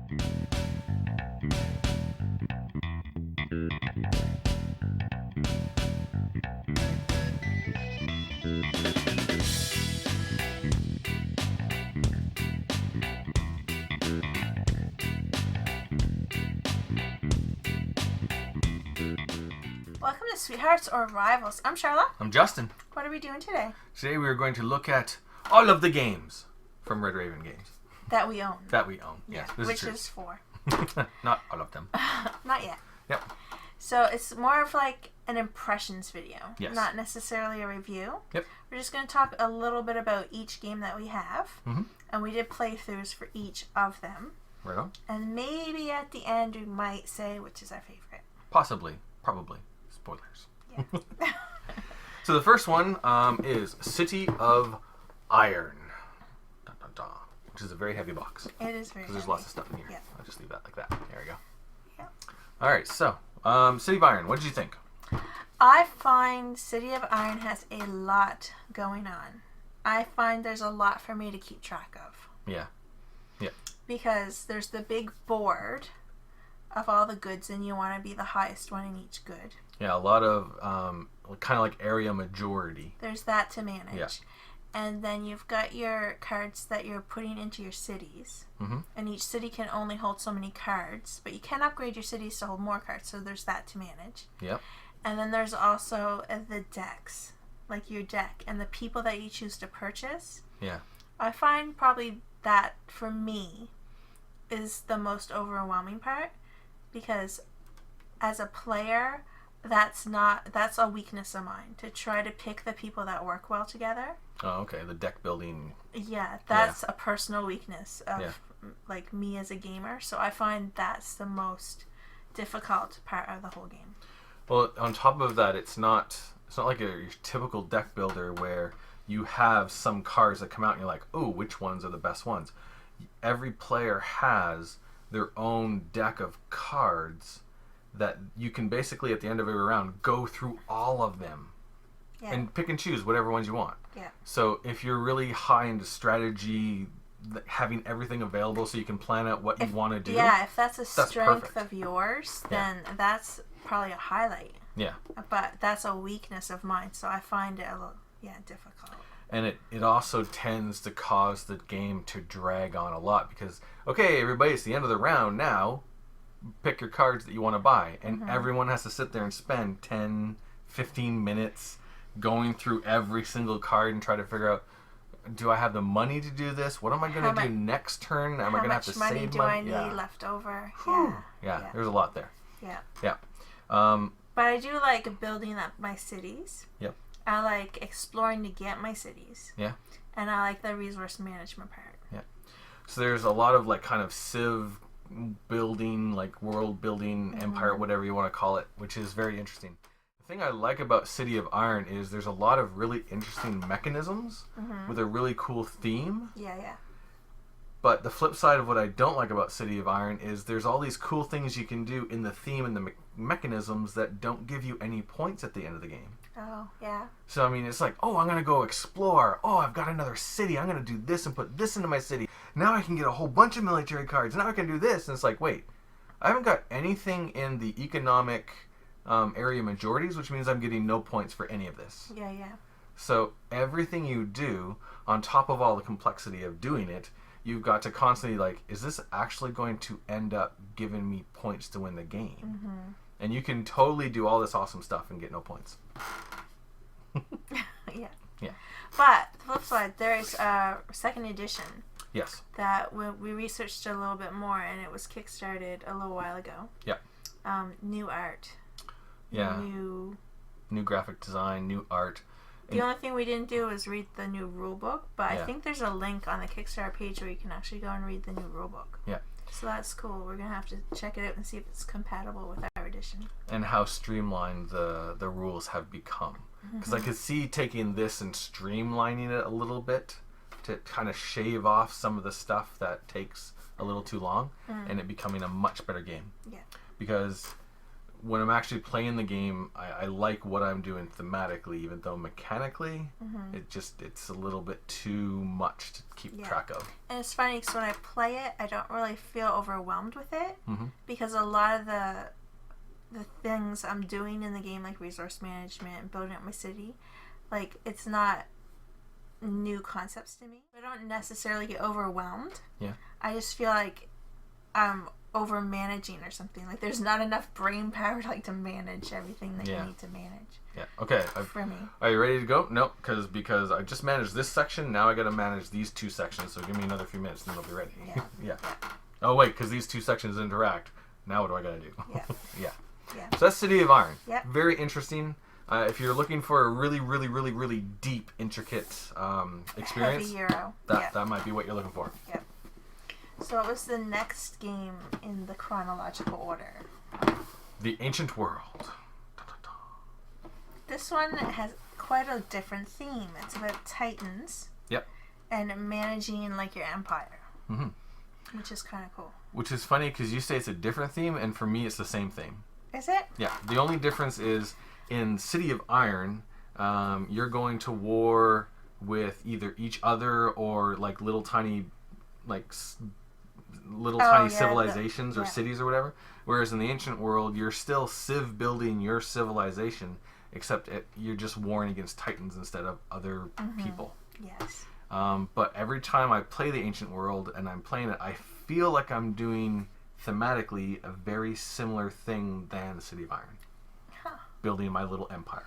Welcome to Sweethearts or Rivals. I'm Charlotte. I'm Justin. What are we doing today? Today we are going to look at all of the games from Red Raven Games. That we own. Yes. Yeah, which is 4. Not all of them. Not yet. Yep. So it's more of like an impressions video. Yes. Not necessarily a review. Yep. We're just going to talk a little bit about each game that we have. Mm-hmm. And we did playthroughs for each of them. Right on. And maybe at the end we might say which is our favorite. Possibly. Probably. Spoilers. Yeah. So the first one is City of Iron. Dun, dun, dun, which is a very heavy box. It is very heavy. Because there's lots of stuff in here. Yeah. I'll just leave that like that. There we go. Yeah. Alright, so City of Iron. What did you think? I find City of Iron has a lot going on. I find there's a lot for me to keep track of. Yeah. Yeah. Because there's the big board of all the goods and you want to be the highest one in each good. Yeah, a lot of kind of like area majority. There's that to manage. Yeah. And then you've got your cards that you're putting into your cities. Mm-hmm. And each city can only hold so many cards. But you can upgrade your cities to hold more cards. So there's that to manage. Yep. And then there's also the decks. Like your deck. And the people that you choose to purchase. Yeah. I find probably that, for me, is the most overwhelming part. Because as a player, that's a weakness of mine. To try to pick the people that work well together. Oh, okay. The deck building. Yeah, that's a personal weakness of like me as a gamer. So I find that's the most difficult part of the whole game. Well, on top of that, it's not like your typical deck builder where you have some cards that come out and you're like, oh, which ones are the best ones? Every player has their own deck of cards that you can basically at the end of every round go through all of them and pick and choose whatever ones you want. Yeah. So if you're really high into strategy, having everything available so you can plan out what you want to do. Yeah, if that's a strength perfect. of yours, then that's probably a highlight. Yeah. But that's a weakness of mine, so I find it a little difficult. And it also tends to cause the game to drag on a lot because, okay, everybody, it's the end of the round now. Pick your cards that you want to buy. And everyone has to sit there and spend 10, 15 minutes going through every single card and try to figure out, do I have the money to do this? What am I going to do next turn? Am I going to have to save money? How much money do I need left over? Yeah, there's a lot there. Yeah. Yeah. But I do like building up my cities. Yep. I like exploring to get my cities. Yeah. And I like the resource management part. Yeah. So there's a lot of like kind of civ building, like world building, empire, whatever you want to call it, which is very interesting. The thing I like about City of Iron is there's a lot of really interesting mechanisms with a really cool theme. Yeah, yeah. But the flip side of what I don't like about City of Iron is there's all these cool things you can do in the theme and the mechanisms that don't give you any points at the end of the game. Oh, yeah. So, I mean, it's like, oh, I'm going to go explore. Oh, I've got another city. I'm going to do this and put this into my city. Now I can get a whole bunch of military cards. Now I can do this. And it's like, wait, I haven't got anything in the economic area majorities, which means I'm getting no points for any of this. Yeah, yeah. So everything you do, on top of all the complexity of doing it, you've got to constantly like, is this actually going to end up giving me points to win the game? And you can totally do all this awesome stuff and get no points. Yeah. Yeah. But the flip side, there's a second edition. Yes. That we researched a little bit more, and it was kickstarted a little while ago. Yeah. New art. Yeah. New graphic design, new art. The only thing we didn't do was read the new rule book, but I think there's a link on the Kickstarter page where you can actually go and read the new rule book. Yeah. So that's cool. We're going to have to check it out and see if it's compatible with our edition. And how streamlined the rules have become. Because I could see taking this and streamlining it a little bit to kind of shave off some of the stuff that takes a little too long and it becoming a much better game. Yeah. Because when I'm actually playing the game, I like what I'm doing thematically, even though mechanically, it's a little bit too much to keep track of. And it's funny because when I play it, I don't really feel overwhelmed with it because a lot of the things I'm doing in the game, like resource management and building up my city, like it's not new concepts to me. I don't necessarily get overwhelmed. Yeah. I just feel like I'm over managing or something. Like there's not enough brain power to manage everything that you need to manage. Yeah. Okay. For me. Are you ready to go? No, because I just managed this section. Now I got to manage these 2 sections. So give me another few minutes, and then we'll be ready. Yeah. Oh wait, because these 2 sections interact. Now what do I got to do? Yeah. Yeah. So that's City of Iron. Yep. Very interesting. If you're looking for a really, really, really, really deep, intricate experience, Heavy Euro. That might be what you're looking for. Yep. So what was the next game in the chronological order? The Ancient World. This one has quite a different theme. It's about titans. Yep. And managing your empire. Which is kind of cool. Which is funny because you say it's a different theme, and for me it's the same theme. Is it? Yeah. The only difference is in City of Iron, you're going to war with either each other or little tiny civilizations or cities or whatever. Whereas in the Ancient World, you're still civ building your civilization, except you're just warring against titans instead of other people. Yes. But every time I play the Ancient World and I'm playing it, I feel like I'm doing thematically a very similar thing than the City of Iron. Building my little empire.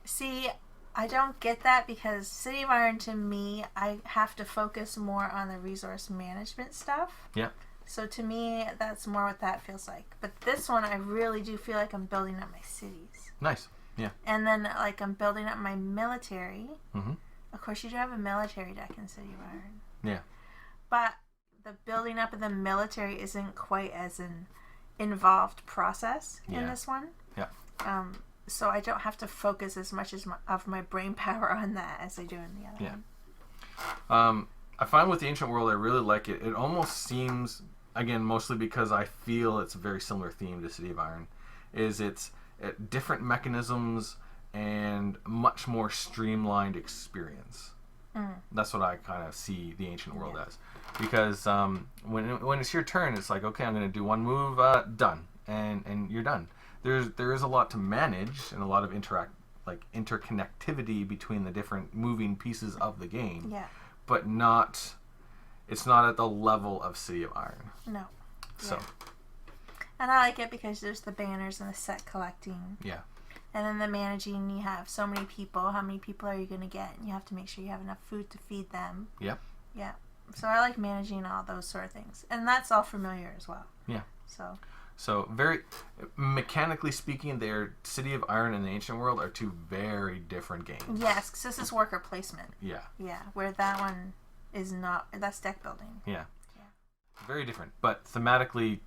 See, I don't get that because City of Iron, to me, I have to focus more on the resource management stuff. Yeah. So to me, that's more what that feels like. But this one, I really do feel like I'm building up my cities. Nice. Yeah. And then, I'm building up my military. Of course, you do have a military deck in City of Iron. Yeah. But the building up of the military isn't quite as an involved process in this one. Yeah. So I don't have to focus as much of my brain power on that as I do in the other one. I find with the Ancient World, I really like it. It almost seems, again, mostly because I feel it's a very similar theme to City of Iron, is it's different mechanisms and much more streamlined experience. That's what I kind of see the Ancient World as. Because when it's your turn, it's like, okay, I'm going to do one move, done, and you're done. There is a lot to manage and a lot of interconnectivity between the different moving pieces of the game. Yeah. But it's not at the level of City of Iron. No. So. And I like it because there's the banners and the set collecting. Yeah. And then the managing, you have so many people. How many people are you going to get? And you have to make sure you have enough food to feed them. Yep. Yeah. So I like managing all those sort of things. And that's all familiar as well. Yeah. So very mechanically speaking, City of Iron and the Ancient World are 2 very different games. Yes, because this is worker placement. Yeah. Yeah, where that one is not. That's deck building. Yeah. Very different, but thematically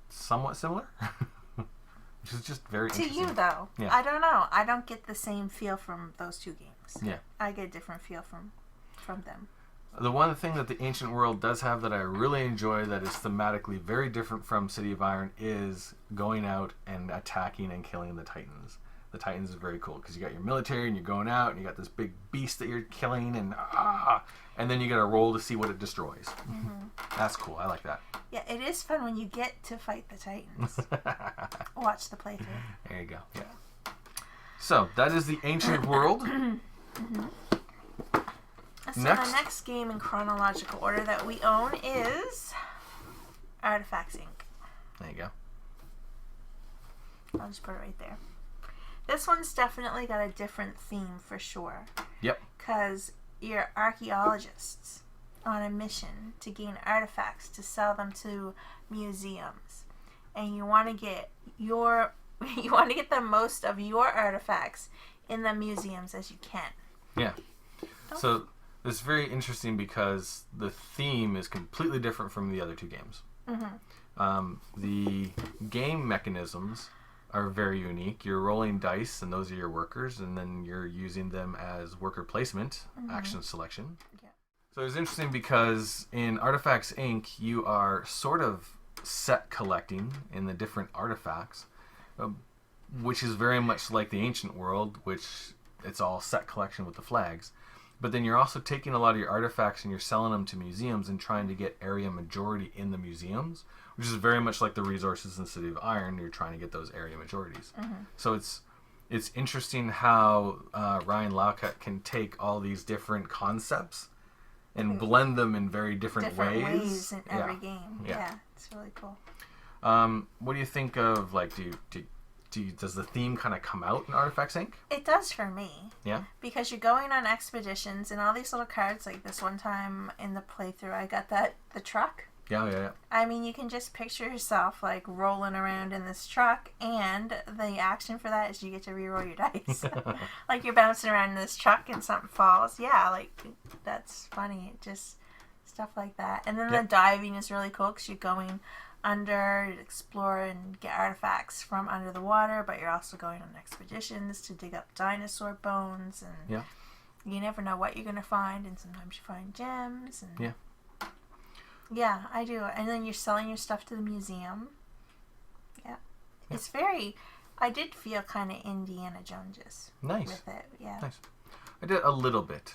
somewhat similar. Which is just very interesting. To you, though. Yeah. I don't know. I don't get the same feel from those 2 games. Yeah. I get a different feel from them. The one thing that the Ancient World does have that I really enjoy that is thematically very different from City of Iron is going out and attacking and killing the Titans. The Titans is very cool because you got your military and you're going out and you got this big beast that you're killing and then you got to roll to see what it destroys. That's cool. I like that. Yeah, it is fun when you get to fight the Titans. Watch the playthrough. There you go. Yeah. So that is the Ancient World. So the next game in chronological order that we own is Artifacts Inc. There you go. I'll just put it right there. This one's definitely got a different theme for sure. Yep. Because you're archaeologists on a mission to gain artifacts to sell them to museums, and you want to get the most of your artifacts in the museums as you can. Yeah. So it's very interesting because the theme is completely different from the other 2 games. The game mechanisms are very unique. You're rolling dice, and those are your workers, and then you're using them as worker placement, action selection. Yeah. So it's interesting because in Artifacts Inc., you are sort of set collecting in the different artifacts, which is very much like the ancient world, which it's all set collection with the flags. But then you're also taking a lot of your artifacts and you're selling them to museums and trying to get area majority in the museums, which is very much like the resources in the City of Iron. You're trying to get those area majorities. So it's interesting how Ryan Laukat can take all these different concepts and blend them in very different ways in every game. Yeah, it's really cool. What do you think of, like, does the theme kind of come out in Artifacts Inc.? It does for me. Yeah? Because you're going on expeditions and all these little cards, like this one time in the playthrough, I got the truck. Yeah. I mean, you can just picture yourself, like, rolling around in this truck, and the action for that is you get to reroll your dice. Like, you're bouncing around in this truck and something falls. Yeah, like, that's funny. Just stuff like that. And then the diving is really cool because you're going under to explore and get artifacts from under the water, but you're also going on expeditions to dig up dinosaur bones, and you never know what you're going to find, and sometimes you find gems. And yeah, I do. And then you're selling your stuff to the museum. Yeah. It's very, I did feel kind of Indiana Jones with it. Yeah. Nice. I did a little bit.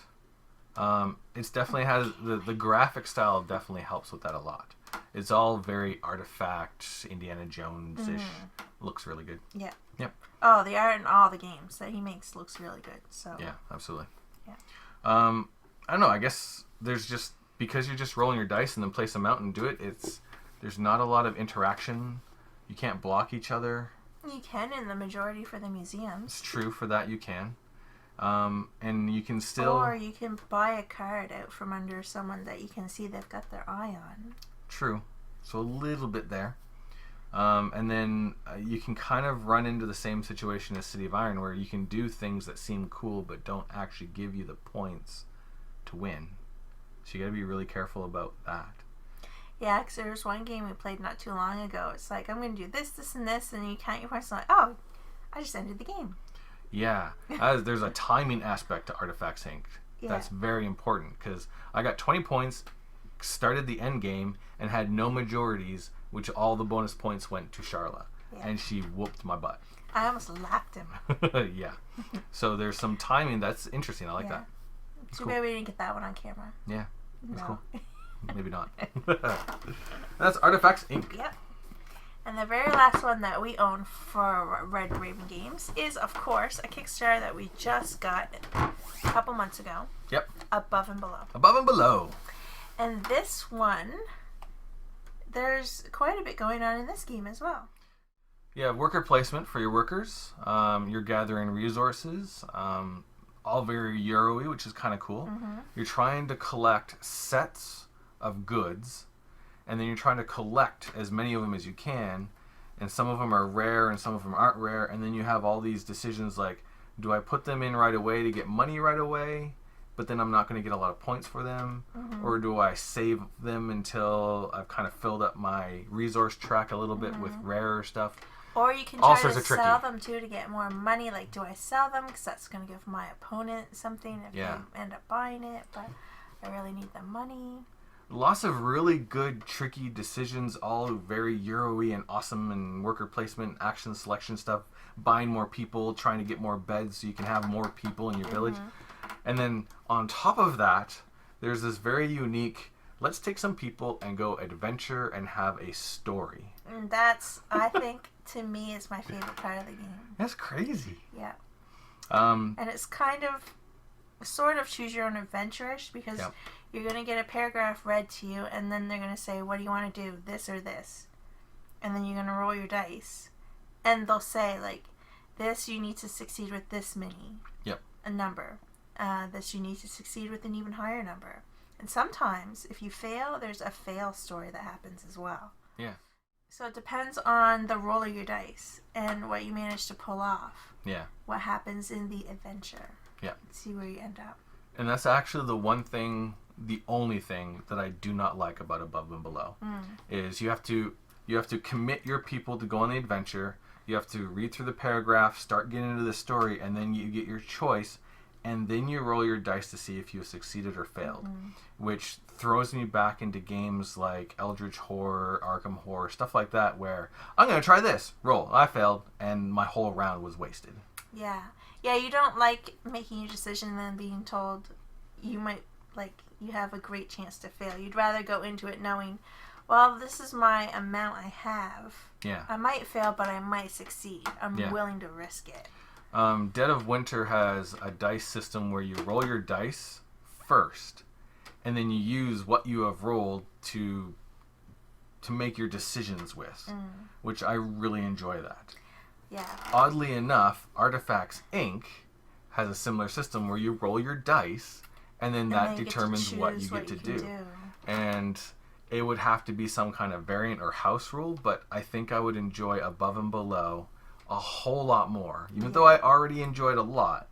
It's definitely has, the graphic style definitely helps with that a lot. It's all very artifact, Indiana Jones-ish. Looks really good. Yeah. Yep. Oh, the art in all the games that he makes looks really good. So. Yeah, absolutely. Yeah. I don't know. I guess there's just, because you're just rolling your dice and then place them out and do it, there's not a lot of interaction. You can't block each other. You can in the majority for the museums. It's true for that, you can. And you can still... Or you can buy a card out from under someone that you can see they've got their eye on. True. So a little bit there. And then you can kind of run into the same situation as City of Iron, where you can do things that seem cool but don't actually give you the points to win. So you got to be really careful about that. Yeah, because there was one game we played not too long ago. It's like, I'm going to do this, this, and this, and you count your points. And like, oh, I just ended the game. Yeah, there's a timing aspect to Artifacts Inc. That's very important, because I got 20 points, started the end game, and had no majorities, which all the bonus points went to Charla. Yeah. And she whooped my butt. I almost lapped him. Yeah. So there's some timing. That's interesting. I like that. Too bad we didn't get that one on camera. Yeah. That's cool. Maybe not. That's Artifacts Inc. Yep. And the very last one that we own for Red Raven Games is, of course, a Kickstarter that we just got a couple months ago. Yep. Above and Below. Above and Below. And this one, there's quite a bit going on in this game as well. You have worker placement for your workers. You're gathering resources. All very Euro-y, which is kind of cool. You're trying to collect sets of goods, and then you're trying to collect as many of them as you can, and some of them are rare and some of them aren't rare, and then you have all these decisions like, do I put them in right away to get money right away, but then I'm not going to get a lot of points for them, or do I save them until I've kind of filled up my resource track a little bit with rarer stuff? Or you can try to sell them too to get more money. Like, do I sell them because that's going to give my opponent something if they end up buying it, but I really need the money. Lots of really good, tricky decisions, all very Euro-y and awesome, and worker placement, action selection stuff, buying more people, trying to get more beds so you can have more people in your village. And then on top of that, there's this very unique, let's take some people and go adventure and have a story. And that's, I think, to me, is my favorite part of the game. That's crazy. Yeah. And it's kind of, sort of choose your own adventure-ish, because you're going to get a paragraph read to you, and then they're going to say, what do you want to do, this or this? And then you're going to roll your dice. And they'll say, like, this you need to succeed with this many. A number. This you need to succeed with an even higher number. And sometimes, if you fail, there's a fail story that happens as well. Yeah. So it depends on the roll of your dice and what you manage to pull off. Yeah. What happens in the adventure. Yeah. See where you end up. And that's actually the one thing, the only thing that I do not like about Above and Below is you have to commit your people to go on the adventure. You have to read through the paragraph, start getting into the story, and then you get your choice, and then you roll your dice to see if you succeeded or failed. Which throws me back into games like Eldritch Horror, Arkham Horror, stuff like that, where I'm going to try this. Roll. I failed, and my whole round was wasted. Yeah. Yeah, you don't like making your decision and then being told you might, you have a great chance to fail. You'd rather go into it knowing, well, this is my amount I have. Yeah. I might fail, but I might succeed. I'm willing to risk it. Dead of Winter has a dice system where you roll your dice first, and then you use what you have rolled to make your decisions with, which I really enjoy that. Yeah. Oddly enough, Artifacts Inc. has a similar system where you roll your dice, and then that determines what you get to do. And it would have to be some kind of variant or house rule, but I think I would enjoy Above and Below a whole lot more, even though I already enjoyed a lot.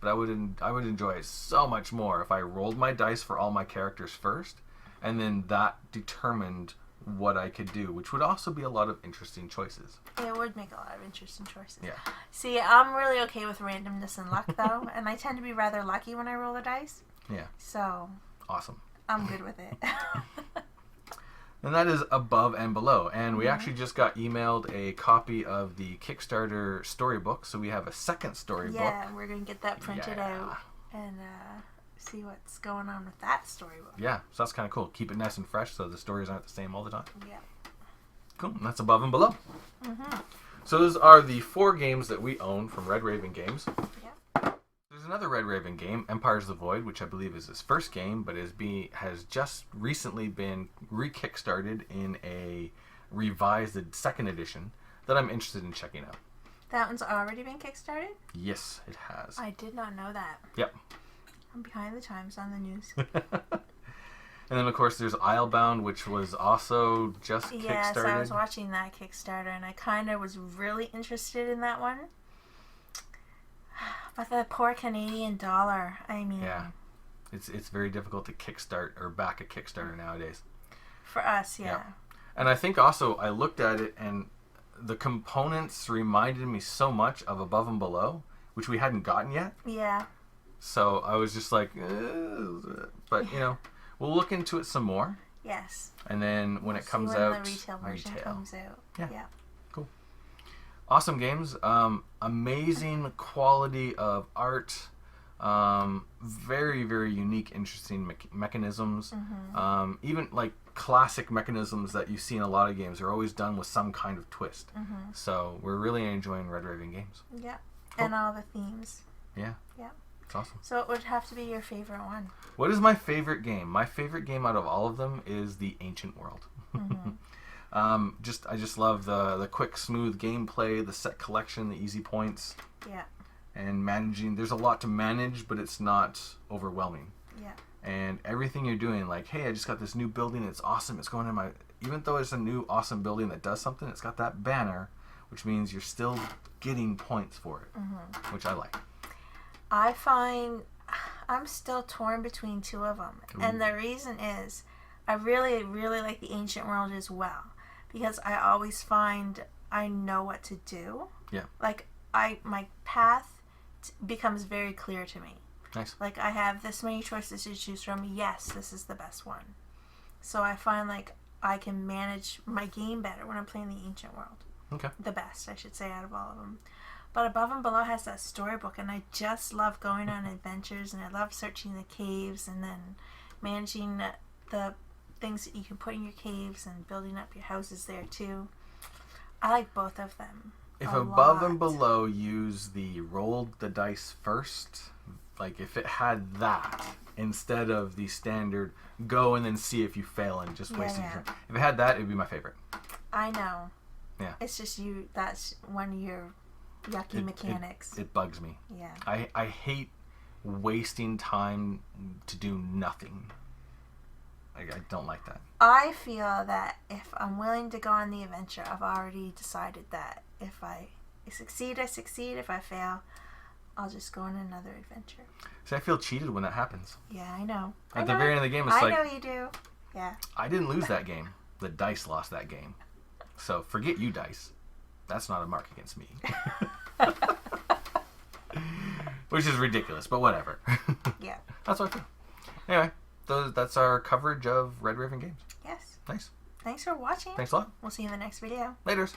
But I would enjoy it so much more if I rolled my dice for all my characters first, and then that determined what I could do, which would also be a lot of interesting choices. It would make a lot of interesting choices. Yeah. See, I'm really okay with randomness and luck, though, and I tend to be rather lucky when I roll the dice. Yeah. So. Awesome. I'm good with it. And that is Above and Below. And we actually just got emailed a copy of the Kickstarter storybook. So we have a second storybook. Yeah, we're going to get that printed out and see what's going on with that storybook. Yeah, so that's kind of cool. Keep it nice and fresh so the stories aren't the same all the time. Yeah. Cool. And that's Above and Below. So those are the 4 games that we own from Red Raven Games. Yeah. There's another Red Raven game, Empires of the Void, which I believe is his first game, but has just recently been re-kickstarted in a revised second edition that I'm interested in checking out. That one's already been kickstarted? Yes, it has. I did not know that. Yep. I'm behind the times on the news. And then, of course, there's Islebound, which was also just kickstarted. Yes, I was watching that Kickstarter, and I kind of was really interested in that one. But the poor Canadian dollar, I mean... Yeah. It's very difficult to kickstart or back a Kickstarter nowadays. For us, yeah. And I think also, I looked at it, and the components reminded me so much of Above and Below, which we hadn't gotten yet. Yeah. So I was just like, but, you know, we'll look into it some more. Yes. And then when it comes when out... the retail version comes out. Yeah. Cool. Awesome games. Amazing quality of art. Very, very unique, interesting mechanisms. Even like classic mechanisms that you see in a lot of games are always done with some kind of twist. So we're really enjoying Red Raven Games. Yeah. Cool. And all the themes. Yeah. Yeah. It's awesome. So it would have to be your favorite one. What is my favorite game? My favorite game out of all of them is the Ancient World. I just love the quick, smooth gameplay, the set collection, the easy points. Yeah. And managing. There's a lot to manage, but it's not overwhelming. Yeah. And everything you're doing, like, hey, I just got this new building. It's awesome. It's going in my... Even though it's a new awesome building that does something, it's got that banner, which means you're still getting points for it, which I like. I find I'm still torn between 2 of them. Ooh. And the reason is I really, really like the Ancient World as well. Because I always find I know what to do. Yeah. Like, my path becomes very clear to me. Nice. Like, I have this many choices to choose from. Yes, this is the best one. So I find, like, I can manage my game better when I'm playing the Ancient World. Okay. The best, I should say, out of all of them. But Above and Below has that storybook, and I just love going on adventures, and I love searching the caves and then managing the things that you can put in your caves and building up your houses there, too. I like both of them. If Above and Below use the rolled the dice first, like if it had that instead of the standard go and then see if you fail and just wasting your time. If it had that, it would be my favorite. I know. Yeah. It's just that's one of your yucky mechanics. It bugs me. Yeah. I hate wasting time to do nothing. I don't like that. I feel that if I'm willing to go on the adventure, I've already decided that if I succeed, I succeed. If I fail, I'll just go on another adventure. See, I feel cheated when that happens. Yeah, I know. At the very end of the game, it's like... I know you do. Yeah. I didn't lose that game. The dice lost that game. So forget you, dice. That's not a mark against me. Which is ridiculous, but whatever. Yeah. That's what I feel. Anyway, that's our coverage of Red Raven games. Yes. Nice. Thanks for watching. Thanks a lot. We'll see you in the next video. Laters.